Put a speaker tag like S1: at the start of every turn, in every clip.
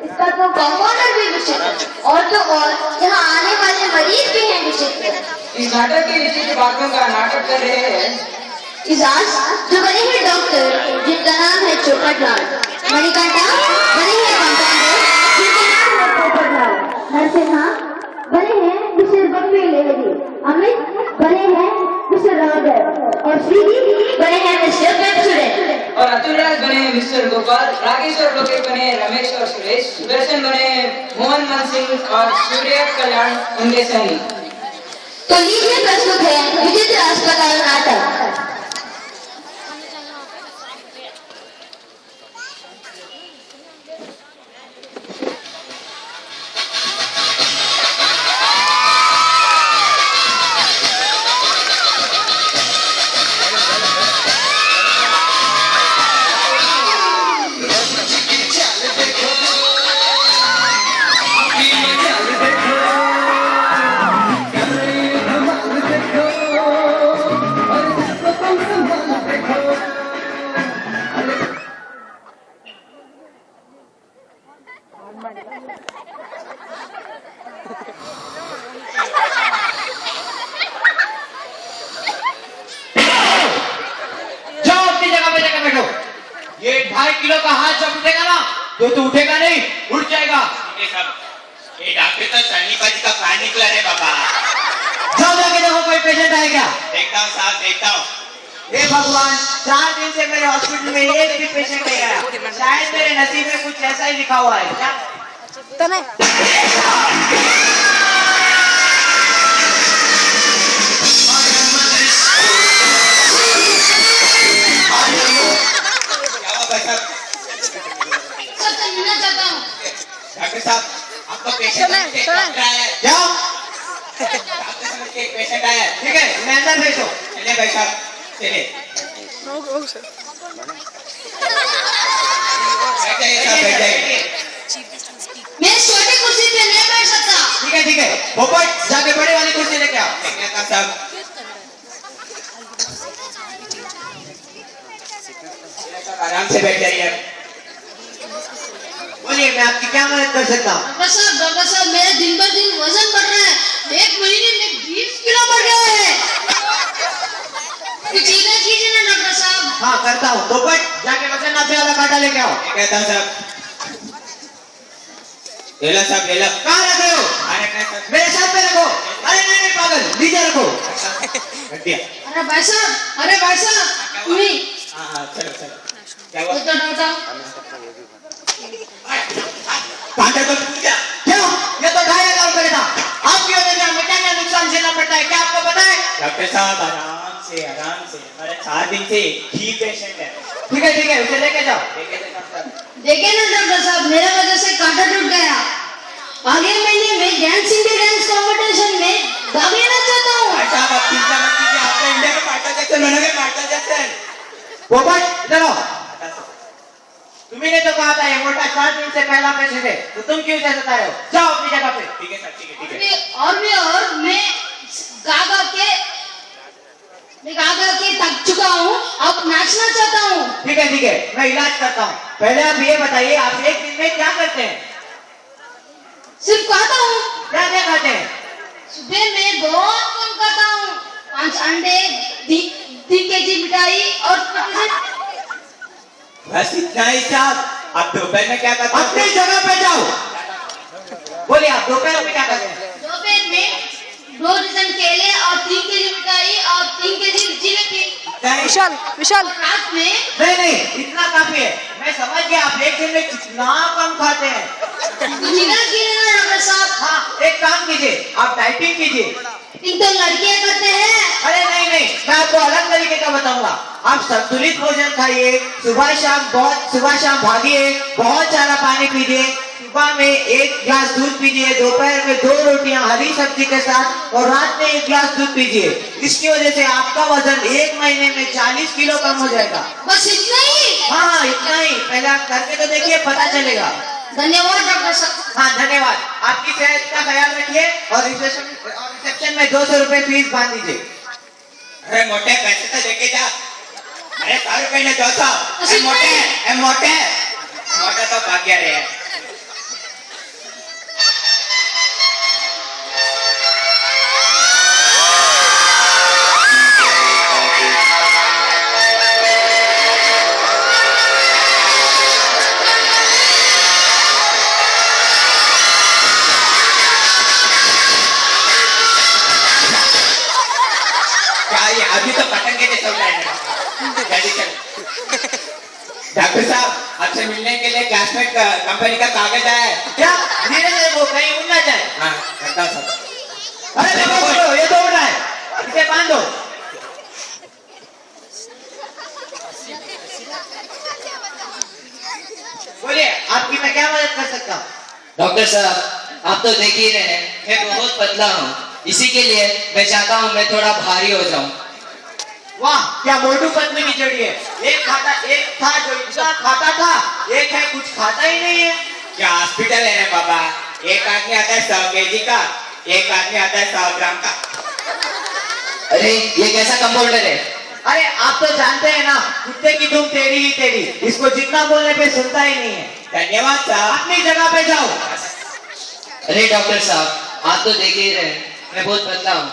S1: इसका तो कंपाउंडर भी विचित्र, और तो और यहाँ आने वाले मरीज भी हैं विचित्र।
S2: इस नाटक की विचित्र बातों का नाटक कर रहे हैं
S1: इजाज जो बने हैं डॉक्टर जिनका नाम है चौपटलाल, मणिकंठा बने हैं कंपाउंडर जिनका नाम है पोपटलाल, नरसिम्हा बने हैं मिस्टर बप्पी लेवरी, अमित बने हैं मिस्टर राघव और श्रीजी बने हैं मिस्टर पेप्सुडेंट
S2: और अतुलराज बने हैं मिस्टर गोपाल, राकेश और लोकेश बने हैं रमेश और सुरेश, सुदर्शन बने हैं मोहन मान सिंह और सूर्य कल्याण उनके सैनिक।
S1: तो लीजिए प्रस्तुत है विचित्र अस्पताल नाटक।
S3: ये 2.5 किलो का हाथ जब उठेगा ना तो उठेगा नहीं, उठ जाएगा।
S4: ये डॉक्टर तो सन्नीपाजी का प्राण निकला रे बाबा।
S3: जाओ जाके देखो कोई पेशेंट है क्या।
S4: देखता हूँ साहब, देखता हूँ।
S3: हे भगवान, 4 दिन से मेरे हॉस्पिटल में एक भी पेशेंट नहीं आया। शायद मेरे नसीब में कुछ ऐसा ही लिखा हुआ है क्या?
S1: तो नहीं
S4: डॉक्टर साहब, आपका पेशेंट है
S3: क्या?
S4: डॉक्टर समझ के एक पेशेंट आया है।
S3: ठीक है, मैं अंदर भेजो।
S4: चलिए भाई साहब, चलिए। बैठ जाइए साहब, बैठ जाइए।
S1: मैं छोटी कुर्सी पे नहीं बैठ सकता।
S3: ठीक है ठीक है, पोपट जाके बड़े वाली कुर्सी लेके आओ।
S4: देख लेता हूँ साहब। आराम से बैठ जाइए।
S3: बोलिए, मैं आपकी क्या मदद कर सकता हूँ?
S1: डॉक्टर साहब मेरा दिन पर दिन वजन बढ़ रहा है। 1 महीने में 20 किलो बढ़ गया है। कुछ इलाज कीजिए ना डॉक्टर साहब।
S3: हाँ करता हूँ। पोपट जाके वजन नापने वाला कांटा लेके आओ।
S4: कहता हूँ साहब। ले लो साहब, ले लो।
S3: कहाँ रख रहे हो?
S4: अरे नहीं साहब।
S3: मेरे साथ पे रखो। अरे नहीं नहीं पागल, नीचे रखो।
S4: रख दिया।
S1: अरे भाई साहब तुम्हें
S4: हाँ, चलो चलो। क्या हुआ? कांटा तो टूट गया।
S3: क्यों? ये तो 2,500 रुपए था। आपकी वजह से हमें क्या क्या नुकसान झेलना पड़ता है, क्या आपको पता है?
S4: डॉक्टर साहब आराम से हमारे 4 दिन से ही पेशेंट है।
S3: ठीक है, उसे लेके जाओ।
S1: देखिए ना डॉक्टर साहब, मेरा वजह से कांटा टूट गया। अगले महीने में डांस इंडिया कंपटीशन में भाग लेना चाहता हूँ।
S4: भाई साहब, आप चिंता मत कीजिए। आपका इंडिया का पार्टनर जैक्सन बनोगे, पार्टनर जैक्सन।
S3: पोपट इधर आओ। तुम्ही ने तो कहा था ये मोटा 4 दिन से पहला पेशेंट है, तो तुम क्यों ऐसा बता रहे हो? जाओ अपनी जगह पे।
S4: ठीक है सर, ठीक है।
S1: और मैं गा के थक चुका हूँ, अब नाचना चाहता हूँ।
S3: ठीक है, मैं इलाज करता हूँ। पहले आप ये बताइए, आप एक दिन में क्या करते हैं?
S1: सिर्फ खाता हूँ।
S3: क्या क्या खाते हैं?
S1: सुबह में बहुत कम खाता हूँ। 5 अंडे, 3 केजी मिठाई और
S4: बस इतना ही साहब। आप दोपहर में क्या करते हैं?
S3: अपनी जगह पे जाओ। बोलिए, आप दोपहर में क्या करते हैं?
S1: दोपहर में 2 डजन केले और 3 केजी मिठाई और 3 केजी जिलेबी।
S5: विशाल
S1: रात में
S3: नहीं, इतना काफी है। मैं समझ गया आप एक दिन में कितना कम खाते हैं।
S1: डॉक्टर साहब।
S3: हाँ, एक काम कीजिए, आप डाइटिंग कीजिए।
S1: तो लड़कियां करते हैं।
S3: अरे नहीं, मैं आपको अलग तरीके का बताऊंगा। आप संतुलित भोजन खाइए, सुबह शाम भागिए, बहुत सारा पानी पीजिए, सुबह में 1 गिलास दूध पीजिए, दोपहर में 2 रोटियां हरी सब्जी के साथ और रात में 1 गिलास दूध पीजिए। इसकी वजह से आपका वजन 1 महीने में 40 किलो कम हो जाएगा।
S1: बस इतना ही?
S3: हाँ, इतना ही। पहले आप करके तो देखिए, पता चलेगा।
S1: धन्यवाद डॉक्टर साहब।
S3: हाँ धन्यवाद। आपकी सेहत का ख्याल रखिए और रिसेप्शन में 200 रुपए फीस बांध दीजिए।
S4: अरे मोटे, पैसे तो देके जा। अरे 100 रुपए ने 200। मोटे तो भाग गया रे। क्लासमेट कंपनी का कागज है।
S3: क्या धीरे से वो कहीं उड़ ना जाए।
S4: हाँ करता हूँ सब।
S3: अरे देखो देखो, ये तो उड़ रहा है, इसे बांध दो। बोलिए आपकी मैं क्या मदद कर सकता हूँ?
S5: डॉक्टर साहब, आप तो देख ही रहे हैं मैं बहुत पतला हूँ, इसी के लिए मैं चाहता हूँ मैं थोड़ा भारी हो जाऊँ।
S3: वाह क्या मोटू पतलू की जोड़ी है। एक था जो इतना खाता था, एक है कुछ खाता ही नहीं है।
S4: क्या हॉस्पिटल है ना बाबा, एक आदमी आता है 100 kg का, एक आदमी आता है 100 ग्राम का।
S5: अरे ये कैसा कंपाउंडर है?
S3: अरे आप तो जानते हैं ना, कुत्ते की धूम टेढ़ी ही टेढ़ी, इसको जितना बोलने पे सुनता ही नहीं है।
S4: धन्यवाद साहब।
S3: अपनी जगह पे जाओ।
S5: अरे डॉक्टर साहब, आप तो देख ही रहे हैं मैं बहुत पतला हूँ,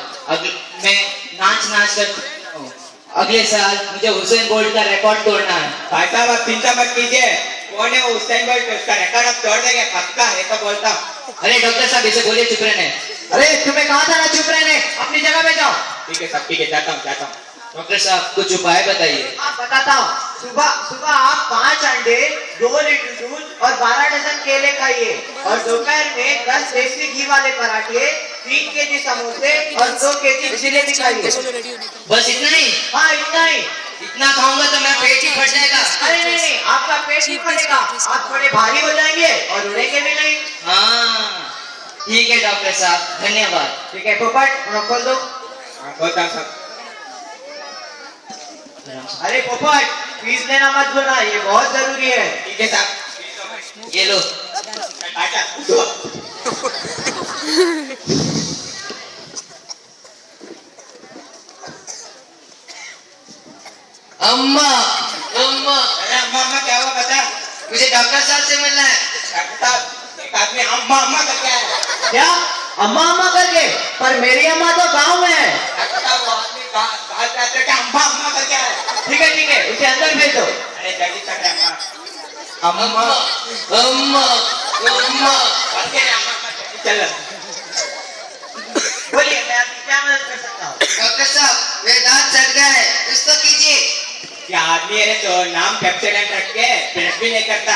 S5: मैं नाच कर हूँ। अगले साल मुझे हुसैन बोल्ट का रिकॉर्ड तोड़ना है।
S4: भाई साहब आप चिंता मत कीजिए, कौन है वो हुसैन बोल्ट, उसका रिकॉर्ड आप तोड़ देंगे पक्का है तो बोलता हूँ।
S5: अरे डॉक्टर साहब इसे बोलिए चुप रहने।
S3: अरे तुम्हें कहा था ना चुप रहने, अपनी जगह पे जाओ।
S4: ठीक है सब ठीक है, जाता हूँ।
S5: डॉक्टर साहब कुछ उपाय बताइए।
S3: आप बताता हूँ, सुबह आप 5 अंडे, 2 लीटर दूध और 12 डजन केले खाइए, और दोपहर में 10 देसी घी वाले पराठे, 3 केजी समोसे और 2 केजी जिलेबी खाइए।
S5: बस इतना ही?
S3: हाँ इतना ही।
S5: इतना खाऊंगा तो मेरा पेट ही फट जाएगा।
S3: अरे नहीं, आपका पेट नहीं फटेगा, आप थोड़े भारी हो जाएंगे और उड़ेंगे भी नहीं।
S5: हाँ ठीक है डॉक्टर साहब, धन्यवाद।
S3: ठीक है पोपट, खोल दो।
S4: हाँ बोलता हूँ सब।
S3: अरे पोपट, फीस लेना मत भूलना, ये बहुत जरूरी है।
S4: ठीक है साहब।
S5: ये लो।
S4: टाटा।
S5: अम्मा अम्मा,
S4: अरे अम्मा क्या हुआ बता।
S5: मुझे डॉक्टर साहब से मिलना है।
S4: डॉक्टर साहब एक आदमी अम्मा करके आया।
S3: क्या अम्मा करके? पर मेरी अम्मा तो गांव में है।
S4: डॉक्टर साहब वो आदमी कहा जाते हैं कि अम्मा करके आया।
S3: ठीक है, उसे अंदर भेज दो।
S4: अरे जल्दी कर अम्मा
S5: अम्मा अम्मा अम्मा।
S4: करके अम्मा चल।
S3: बोलिए मैं आपकी क्या मदद कर सकता हूँ?
S5: डॉक्टर साहब मेरे दांत सड़ गया है, कुछ तो कीजिए।
S4: क्या आदमी है तो नाम पेप्सोडेंट रख के ब्रश भी नहीं करता।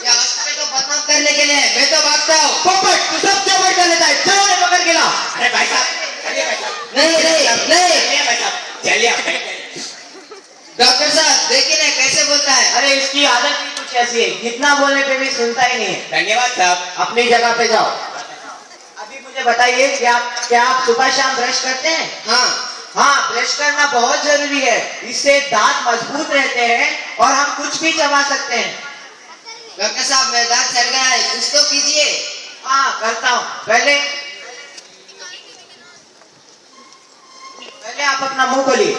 S5: या हॉस्पिटल को बदनाम करने के लिए मैं तो भागता हूँ।
S3: पोपट तू सबसे बढ़ कर लेता है, चलो उन्हें पकड़ के लाओ।
S4: अरे भाई साहब चलिए भाई साहब।
S5: नहीं
S4: चलिए भाई साहब चलिए आप।
S5: डॉक्टर साहब देखिए ना कैसे बोलता है।
S3: अरे इसकी आदत ही कुछ ऐसी है, जितना बोलने पे भी सुनता ही नहीं है।
S4: धन्यवाद साहब।
S3: अपनी जगह पे जाओ। अभी मुझे बताइए क्या आप सुबह शाम ब्रश करते हैं? हाँ, ब्रश करना बहुत जरूरी है, इससे दांत मजबूत रहते हैं और हम कुछ भी चबा सकते हैं।
S5: डॉक्टर साहब मेरा दांत सड़ गया है, कुछ तो कीजिए।
S3: हाँ करता हूँ। पहले आप अपना मुंह खोलिए।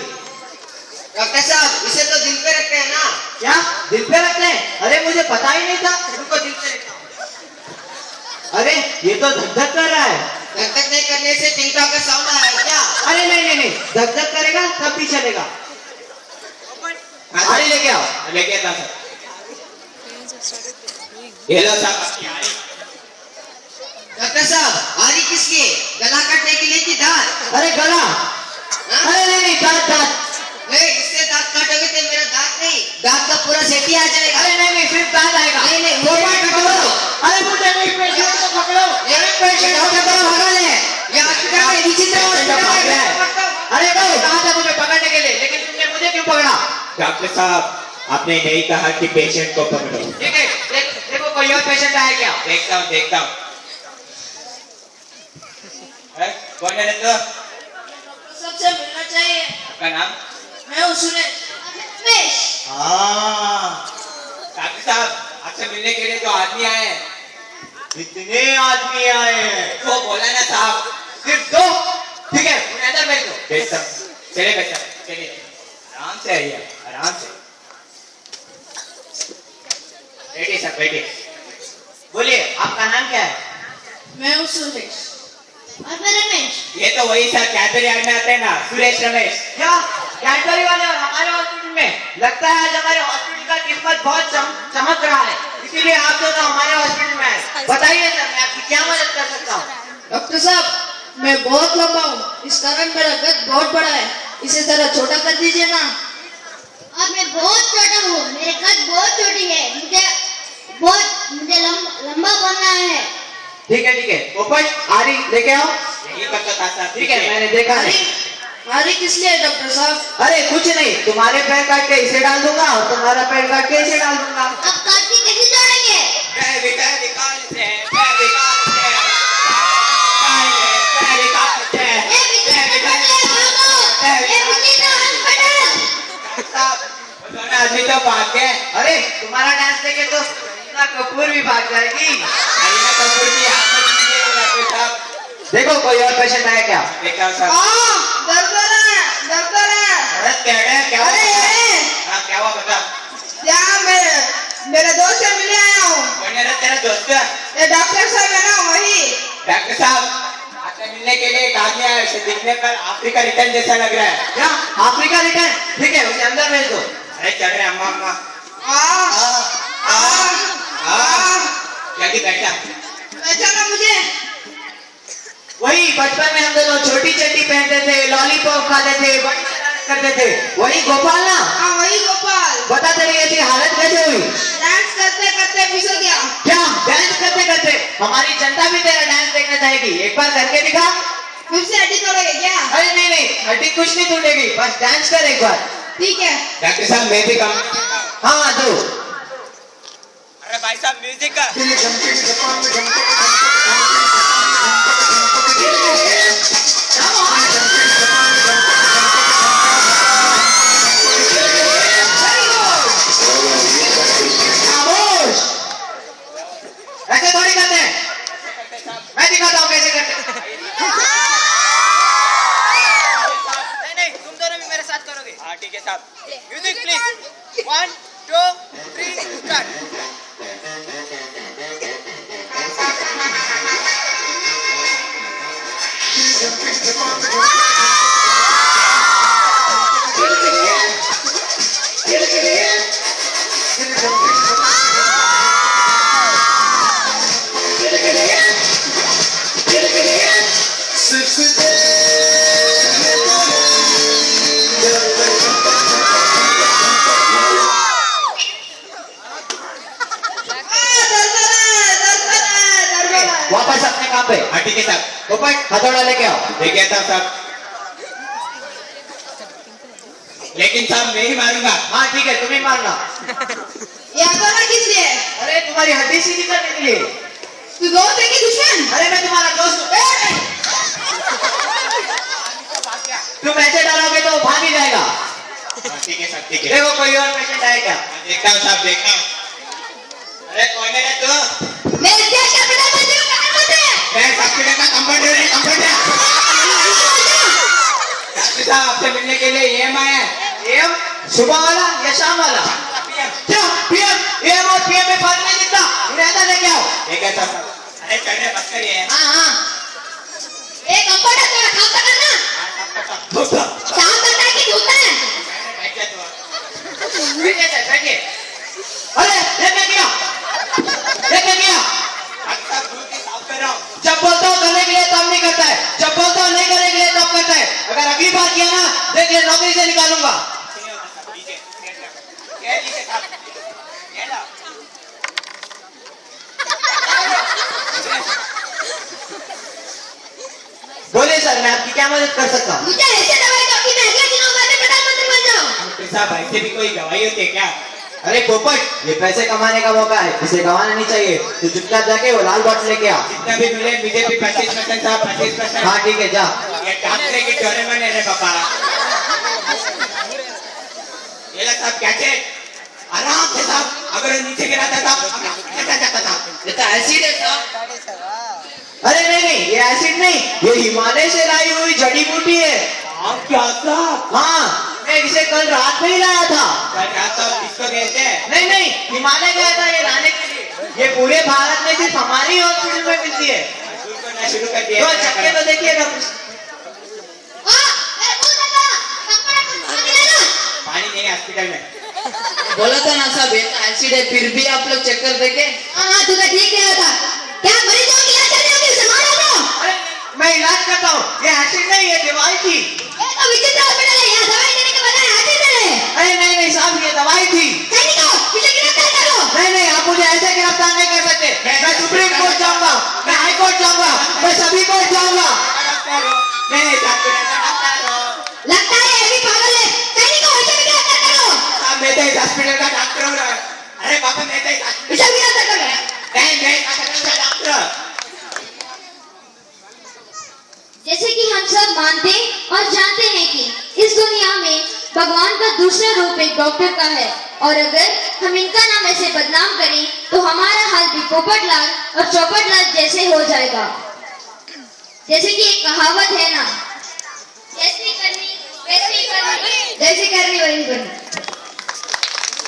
S5: डॉक्टर साहब इसे तो दिल पे रखते हैं ना।
S3: क्या दिल पे रखते हैं? अरे मुझे पता ही नहीं था, तुमको दिल पे रखता हूं। अरे ये तो धक धक कर रहा है।
S5: धक धक नहीं करने से टिंका का साउंड आया क्या?
S3: अरे नहीं, धक धक करेगा तब भी चलेगा। आरी लेके आओ।
S4: लेके आता सर। ये लो साहब आपकी आरी।
S5: डॉक्टर साहब आरी किसकी? गला काटने के लिए कि दांत?
S3: अरे गला। अरे नहीं, दांत।
S5: नहीं इससे दांत काटोगे तो मेरा दांत नहीं, दांत का पूरा सेट ही आ जाएगा।
S3: अरे नहीं, सिर्फ दांत आएगा।
S5: नहीं,
S3: पोपट पकड़ो। अरे मुझे नहीं, पेशेंट को पकड़ो।
S5: ये पेशेंट हॉस्पिटल भागा ले। ये हॉस्पिटल में विचित्र हॉस्पिटल है।
S3: अरे वो कहा था तुम्हें पकड़ने के लिए, लेकिन तुमने मुझे क्यों पकड़ा?
S4: डॉक्टर साहब आपने नहीं कहा कि पेशेंट को पकड़ो।
S3: ठीक है, देखो कोई और पेशेंट आया क्या?
S4: देखता हूँ। कौन है तो?
S6: सबसे मिलना चाहिए।
S4: आपका नाम?
S6: मैं हूँ सुरेश।
S4: डॉक्टर साहब आपसे मिलने के लिए जो आदमी आए हैं।
S3: कितने आदमी आए हैं?
S4: वो बोला ना साहब।
S3: सिर्फ 2? ठीक है, उन्हें अंदर भेज दो।
S4: बेटा चलिए बेटा चलिए, आराम से आइए, आराम से बैठिए सर बैठिए।
S3: बोलिए आपका नाम क्या है?
S6: मैं हूँ सुरेश।
S1: और मैं रमेश।
S4: ये तो वही सर कैडबरी यार्ड में आते हैं ना, सुरेश रमेश।
S3: क्या कैडबरी वाले और हमारे हॉस्पिटल में? लगता है आज हमारे हॉस्पिटल का किस्मत बहुत चमक रहा है, इसीलिए आप दोनों हमारे हॉस्पिटल में आए। बताइए सर मैं आपकी क्या मदद कर सकता हूँ?
S6: डॉक्टर साहब मैं बहुत लंबा हूँ, इस कारण मेरा कद बहुत बड़ा है, इसे जरा छोटा कर दीजिए ना।
S1: और मैं बहुत छोटा हूँ, मेरे कद बहुत छोटी है, मुझे बहुत मुझे लंबा बोलना है।
S3: ठीक है पोपट आरी लेके आओ।
S4: यही पता था साहब।
S3: ठीक है मैंने देखा
S6: अरे
S3: नहीं।
S6: अरे किस लिए डॉक्टर साहब?
S3: अरे कुछ नहीं, तुम्हारे पैर काट के इसे डाल दूंगा और तुम्हारा पैर काट के इसे डाल दूंगा।
S1: अब काट के कैसे जोड़ेंगे?
S4: फेविकॉल से
S1: ए बिजली का
S4: दोनों आदमी तो भाग गए।
S3: अरे तुम्हारा डांस देखे तो करीना कपूर भी भाग जाएगी।
S4: करीना कपूर की हाथ में दीजिए डॉक्टर साहब।
S3: देखो कोई और पेशेंट आया क्या?
S4: देखा साहब।
S6: दर्द हो रहा है।
S4: अरे टेढ़े क्या हुआ?
S6: अरे
S4: हाँ क्या हुआ बता।
S6: यहाँ मेरे दोस्त से मिलने आया हूँ।
S4: कौन है रे तेरा दोस्त?
S6: ये डॉक्टर साहब है ना, वही।
S4: डॉक्टर साहब आपसे मिलने के लिए एक आदमी आया, उसे दिखने पर अफ्रीका रिटर्न जैसा लग रहा है।
S3: क्या अफ्रीका रिटर्न? ठीक है उसे अंदर भेज दो।
S4: अरे चल रहे अम्मा अम्मा। जल्दी बैठा।
S6: पहचाना मुझे?
S3: वही बचपन में हम दोनों छोटी चड्डी पहनते थे, लॉलीपॉप खाते थे, बड़ी शरारत करते थे, वही गोपाल ना?
S6: हाँ वही गोपाल।
S3: बता तेरी ऐसी हालत कैसे हुई?
S6: डांस करते करते फिसल गया।
S3: क्या डांस करते करते? हमारी जनता भी तेरा डांस देखना चाहेगी, एक बार करके दिखा।
S6: फिर से हड्डी तोड़ोगे क्या?
S3: अरे नहीं हड्डी कुछ नहीं टूटेगी, बस डांस कर एक बार।
S6: ठीक है।
S4: डॉक्टर साहब मैं भी काम।
S3: हाँ दो।
S4: अरे भाई साहब म्यूजिक का।
S3: खामोश। ऐसे थोड़ी करते हैं, मैं दिखाता हूँ कैसे करते हैं।
S4: नहीं तुम दोनों भी मेरे साथ करोगे। हाँ ठीक है साहब। Music please. 1 2 3 स्टार्ट।
S3: वापस अपने काम पे।
S4: हाँ ठीक है साहब।
S3: पोपट हथौड़ा लेके आओ।
S4: ठीक है साहब। लेकिन साहब मैं ही मारूंगा।
S3: हाँ ठीक है तुम ही मारना।
S6: ये हथौड़ा किस लिए?
S3: अरे तुम्हारी हड्डी सीधी करने के लिए।
S6: तू दोस्त है कि दुश्मन?
S3: अरे मैं तुम्हारा दोस्त हूँ। तुम ऐसे डालोगे तो वो भाग ही जाएगा।
S4: हाँ, ठीक है साहब ठीक है।
S3: देखो कोई और पेशेंट आया क्या?
S4: हाँ, देखता हूँ साहब देखता हूँ। अरे कौन है रे तू?
S1: मेरे देश का प्रधानमंत्री प्रधानमंत्री
S4: मैं हॉस्पिटल का कंपाउंडर है कंपाउंडर। डॉक्टर साहब आपसे मिलने के लिए एम आया है।
S3: एम सुबह वाला या शाम वाला? क्या पीएम? एम और पीएम में फर्क नहीं दिखता, इन्हें ऐसा लेके आओ।
S4: ठीक है साहब। अरे चढ़ रहे बस करिए।
S3: हाँ
S1: एक कंपाउंडर तेरा काम तो करना। काम करता है कि झूठा है?
S4: बैठ जा तू।
S3: बैठिए। अरे ये क्या किया?
S4: डॉक्टर साहब दूध की साफ कर रहा हूँ।
S3: जब बोलता हूँ करने के लिए तब नहीं करता है, जब बोलता हूँ नहीं करने के लिए तब करता है। अगर अगली बार किया ना देख ले नौकरी से निकालूंगा।
S4: ठीक है ठीक है साहब। ये लो।
S3: बोलिए सर मैं आपकी क्या मदद कर सकता हूँ?
S1: मुझे ऐसे दवाई दो कि मैं अगले दिनों में प्रधानमंत्री बन जाऊं।
S4: डॉक्टर साहब ऐसे भी कोई दवाई होती है क्या?
S3: अरे पोपट ये पैसे कमाने का मौका है, इसे गंवाना नहीं चाहिए। तो चुपचाप जाके वो लाल बॉटल लेके आ।
S4: जितना भी मिले मुझे भी 25% साहब 25%।
S3: हाँ ठीक है जा।
S4: ये डॉक्टर की चोरे मने रे पापा। ये ला साहब कैसे? आराम से साहब, अगर नीचे गिराता था जाता था।
S5: ये तो एसिड है साहब।
S3: अरे नहीं ये एसिड नहीं, ये हिमालय से लाई हुई जड़ी बूटी है।
S4: आप क्या साहब?
S3: हाँ मैं इसे कल रात में ही लाया था।
S4: साहब किसको कहते हैं?
S3: नहीं हिमालय गया था ये लाने के लिए। ये पूरे भारत में सिर्फ हमारी हॉस्पिटल में मिलती है।
S4: दूध को ना शुरू कर दिया।
S3: तो चक्के तो देखिएगा।
S1: हाँ, मैं बोल रहा था, कंपाउंडर को पानी ले लो।
S4: पानी नहीं है हॉस्पिटल में।
S5: बोला था ना साहब ये तो एसिड है, फिर भी आप लोग चेक कर देंगे।
S1: हाँ तूने ठीक किया था। क्या मरीजों की इलाज करने होगी, उसे मारो तो।
S3: अरे मैं इलाज करता हूँ, ये एसिड नहीं है दवाई थी।
S1: ये तो विचित्र हॉस्पिटल है, यहाँ दवाई देने के बजाय हाथी दे रहे हैं।
S3: अरे नहीं साहब ये दवाई थी।
S1: सैनिकों, इसे गिरफ्तार करो।
S3: नहीं आप मुझे ऐसे गिरफ्तार नहीं कर सकते। मैं सुप्रीम कोर्ट जाऊंगा, मैं हाई कोर्ट जाऊंगा, मैं सभी कोर्ट जाऊंगा।
S4: मैं जात पिटाचा डॉक्टर हूँ।
S1: लगता है ये भी पागल है, कहीं को ऐसे भी गिरफ्तार करो।
S4: साहब मैं तो इस हॉस्पिटल का डॉक्टर हूँ ना। अरे बाबा मैं तो इस
S1: इसे भी गिरफ्तार करो।
S4: मैं इस हॉस्पिटल का डॉक्टर।
S1: जैसे कि हम सब मानते और जानते हैं कि इस दुनिया में भगवान का दूसरा रूप एक डॉक्टर का है, और अगर हम इनका नाम ऐसे बदनाम करें तो हमारा हाल भी पोपटलाल और चौपटलाल जैसे हो जाएगा। जैसे कि एक कहावत है ना, जैसे करनी वैसे करनी, जैसे करनी वही करनी।